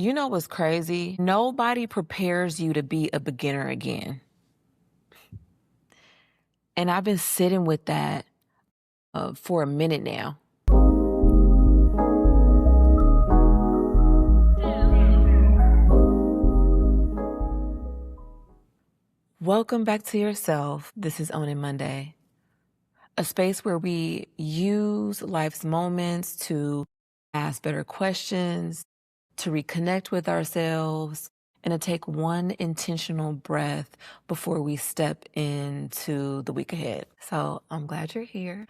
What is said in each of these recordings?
You know what's crazy? Nobody prepares you to be a beginner again. And I've been sitting with that for a minute now. Welcome back to yourself. This is Owning Monday, a space where we use life's moments to ask better questions, to reconnect with ourselves, and to take one intentional breath before we step into the week ahead. So I'm glad you're here.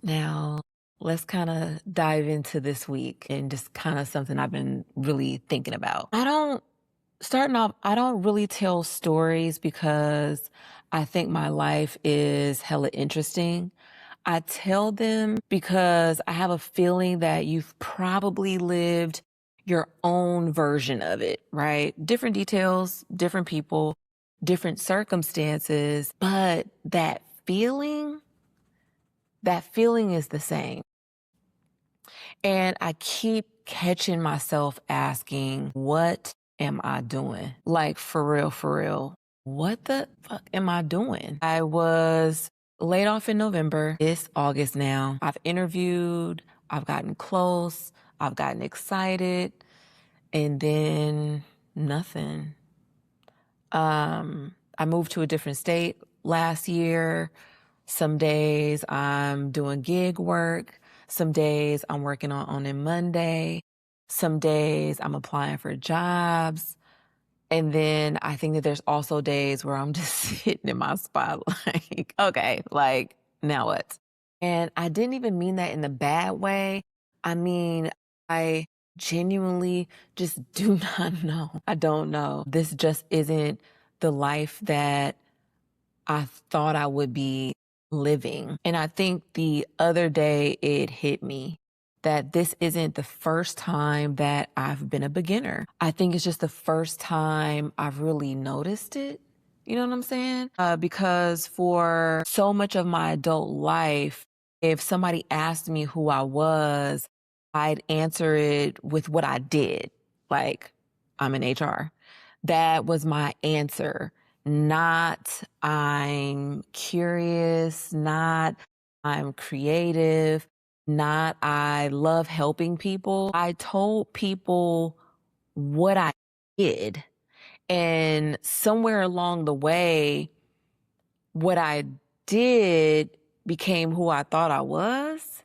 Now, let's kind of dive into this week and just kind of something I've been really thinking about. Starting off, I don't really tell stories because I think my life is hella interesting. I tell them because I have a feeling that you've probably lived your own version of it, right? Different details, different people, different circumstances, but feeling, that feeling is the same. And I keep catching myself asking, what am I doing? Like, for real, for real. What the fuck am I doing? I was laid off in November. It's August now. I've interviewed, I've gotten close, I've gotten excited, and then nothing. I moved to a different state last year. Some days I'm doing gig work. Some days I'm working on a Monday. Some days I'm applying for jobs. And then I think that there's also days where I'm just sitting in my spot like, okay, like, now what? And I didn't even mean that in the bad way. I mean, I genuinely just do not know. I don't know. This just isn't the life that I thought I would be living. And I think the other day it hit me that this isn't the first time that I've been a beginner. I think it's just the first time I've really noticed it. You know what I'm saying? Because for so much of my adult life, if somebody asked me who I was, I'd answer it with what I did. Like, I'm in HR. That was my answer. Not I'm curious, not I'm creative, not I love helping people. I told people what I did. And somewhere along the way, what I did became who I thought I was.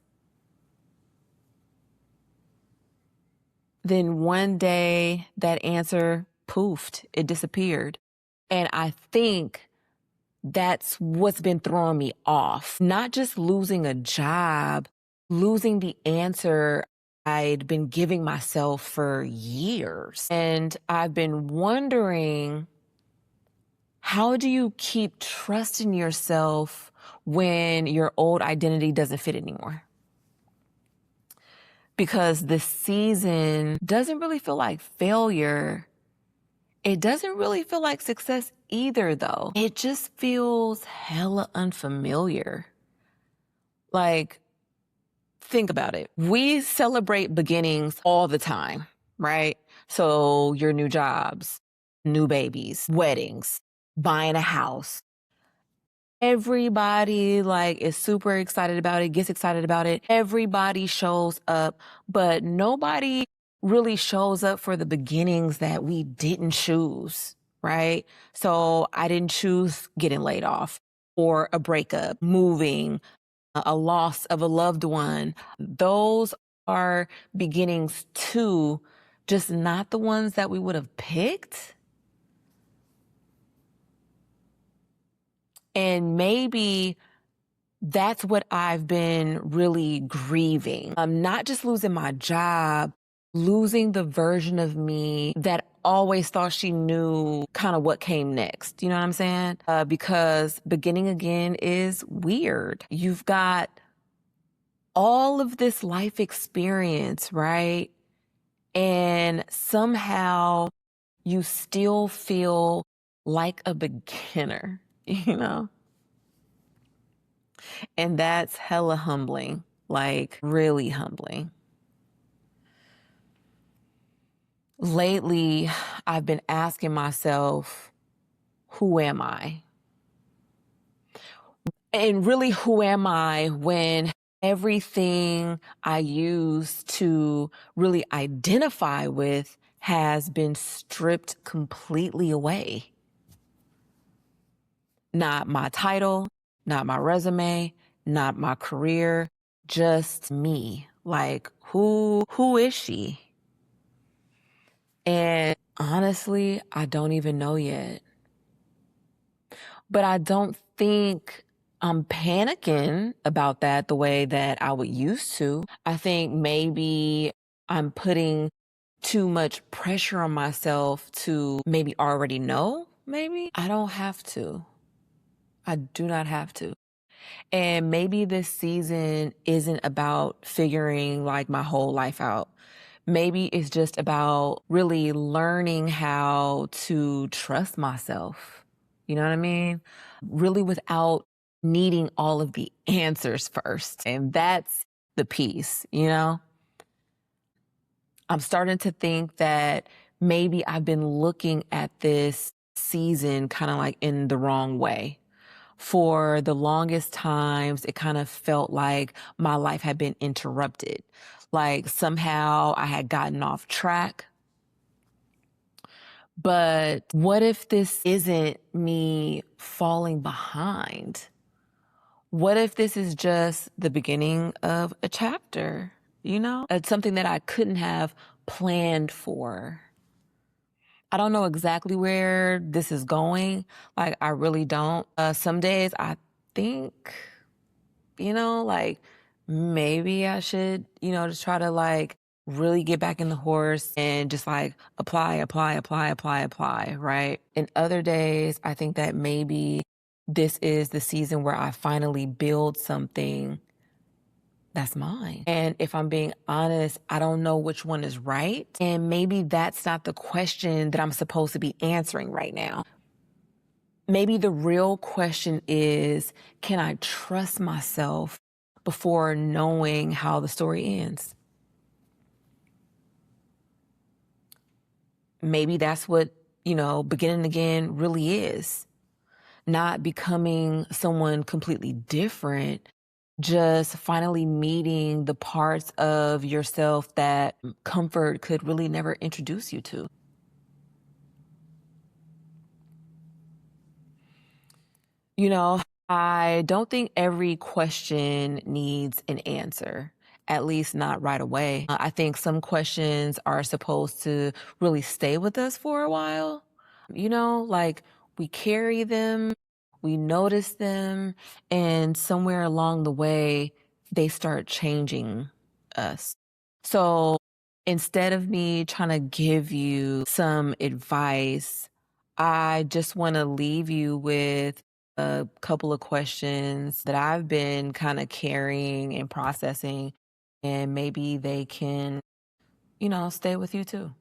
Then one day that answer poofed, it disappeared. And I think that's what's been throwing me off. Not just losing a job, losing the answer I'd been giving myself for years. And I've been wondering, how do you keep trusting yourself when your old identity doesn't fit anymore? Because this season doesn't really feel like failure. It doesn't really feel like success either, though. It just feels hella unfamiliar. Like, think about it. We celebrate beginnings all the time, right? So your new jobs, new babies, weddings, buying a house. Everybody is super excited about it, gets excited about it. Everybody shows up, but nobody really shows up for the beginnings that we didn't choose, right? So I didn't choose getting laid off or a breakup, moving, a loss of a loved one. Those are beginnings too, just not the ones that we would have picked. And maybe that's what I've been really grieving. Not just losing my job, losing the version of me that always thought she knew kind of what came next. You know what I'm saying? Because beginning again is weird. You've got all of this life experience, right? And somehow you still feel like a beginner, you know? And that's hella humbling, like really humbling. Lately, I've been asking myself, who am I? And really, who am I when everything I used to really identify with has been stripped completely away? Not my title, not my resume, not my career, just me. Like, who is she? And honestly, I don't even know yet. But I don't think I'm panicking about that the way that I would used to. I think maybe I'm putting too much pressure on myself to maybe already know, maybe. I don't have to. I do not have to. And maybe this season isn't about figuring like my whole life out. Maybe it's just about really learning how to trust myself. You know what I mean? Really without needing all of the answers first. And that's the piece, you know? I'm starting to think that maybe I've been looking at this season kind of like in the wrong way. For the longest times, it kind of felt like my life had been interrupted. Like somehow I had gotten off track. But what if this isn't me falling behind? What if this is just the beginning of a chapter? You know, it's something that I couldn't have planned for. I don't know exactly where this is going. Like, I really don't. Some days I think, like maybe I should, just try to like really get back in the horse and just like apply, right? And other days, I think that maybe this is the season where I finally build something that's mine. And if I'm being honest, I don't know which one is right. And maybe that's not the question that I'm supposed to be answering right now. Maybe the real question is, can I trust myself before knowing how the story ends? Maybe that's what, beginning again really is. Not becoming someone completely different, just finally meeting the parts of yourself that comfort could really never introduce you to. You know, I don't think every question needs an answer, at least not right away. I think some questions are supposed to really stay with us for a while. Like we carry them, we notice them, and somewhere along the way, they start changing us. So instead of me trying to give you some advice, I just want to leave you with a couple of questions that I've been kind of carrying and processing, and maybe they can, stay with you too.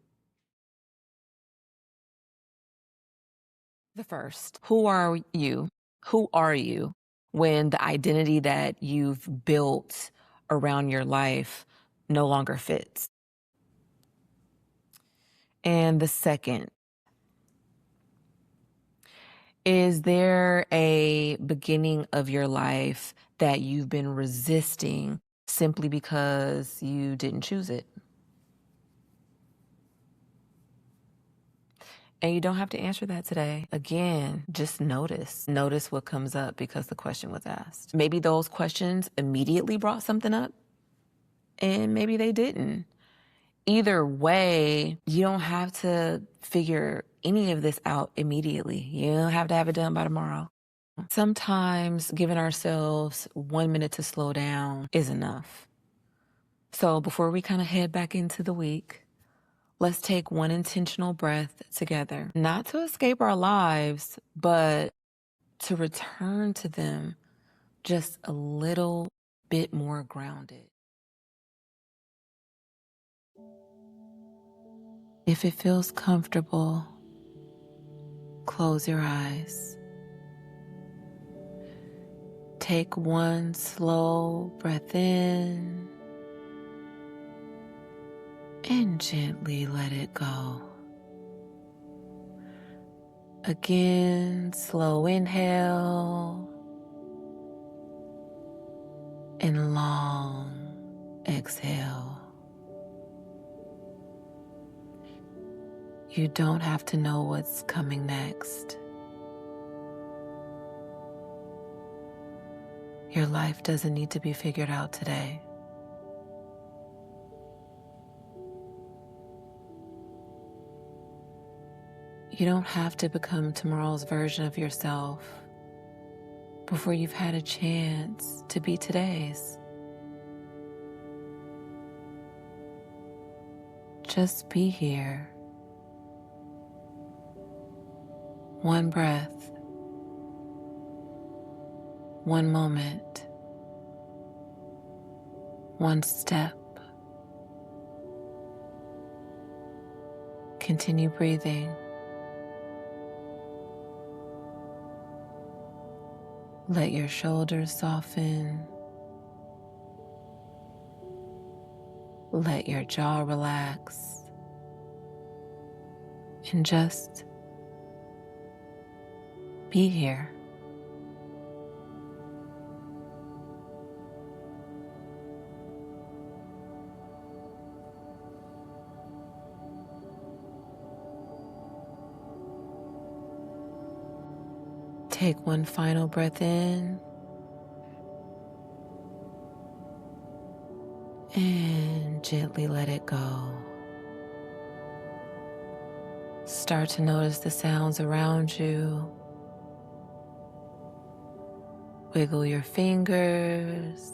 The first, who are you? Who are you when the identity that you've built around your life no longer fits? And the second, is there a beginning of your life that you've been resisting simply because you didn't choose it? And you don't have to answer that today. Again, just notice. Notice what comes up because the question was asked. Maybe those questions immediately brought something up, and maybe they didn't. Either way, you don't have to figure any of this out immediately. You don't have to have it done by tomorrow. Sometimes giving ourselves 1 minute to slow down is enough. So before we kind of head back into the week, let's take one intentional breath together, not to escape our lives, but to return to them just a little bit more grounded. If it feels comfortable, close your eyes. Take one slow breath in and gently let it go. Again, slow inhale and long exhale. You don't have to know what's coming next. Your life doesn't need to be figured out today. You don't have to become tomorrow's version of yourself before you've had a chance to be today's. Just be here. One breath, one moment, one step. Continue breathing. Let your shoulders soften. Let your jaw relax. And just be here. Take one final breath in and gently let it go. Start to notice the sounds around you. Wiggle your fingers,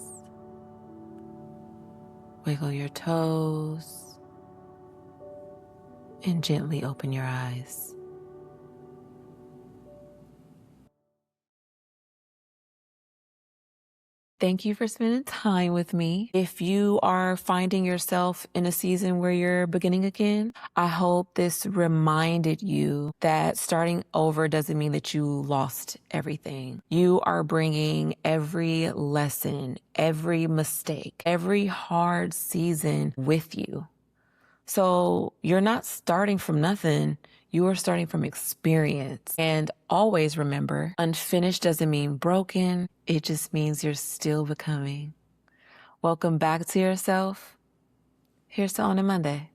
wiggle your toes, and gently open your eyes. Thank you for spending time with me. If you are finding yourself in a season where you're beginning again, I hope this reminded you that starting over doesn't mean that you lost everything. You are bringing every lesson, every mistake, every hard season with you. So you're not starting from nothing. You are starting from experience. And always remember, unfinished doesn't mean broken. It just means you're still becoming. Welcome back to yourself. Here's to On a Monday.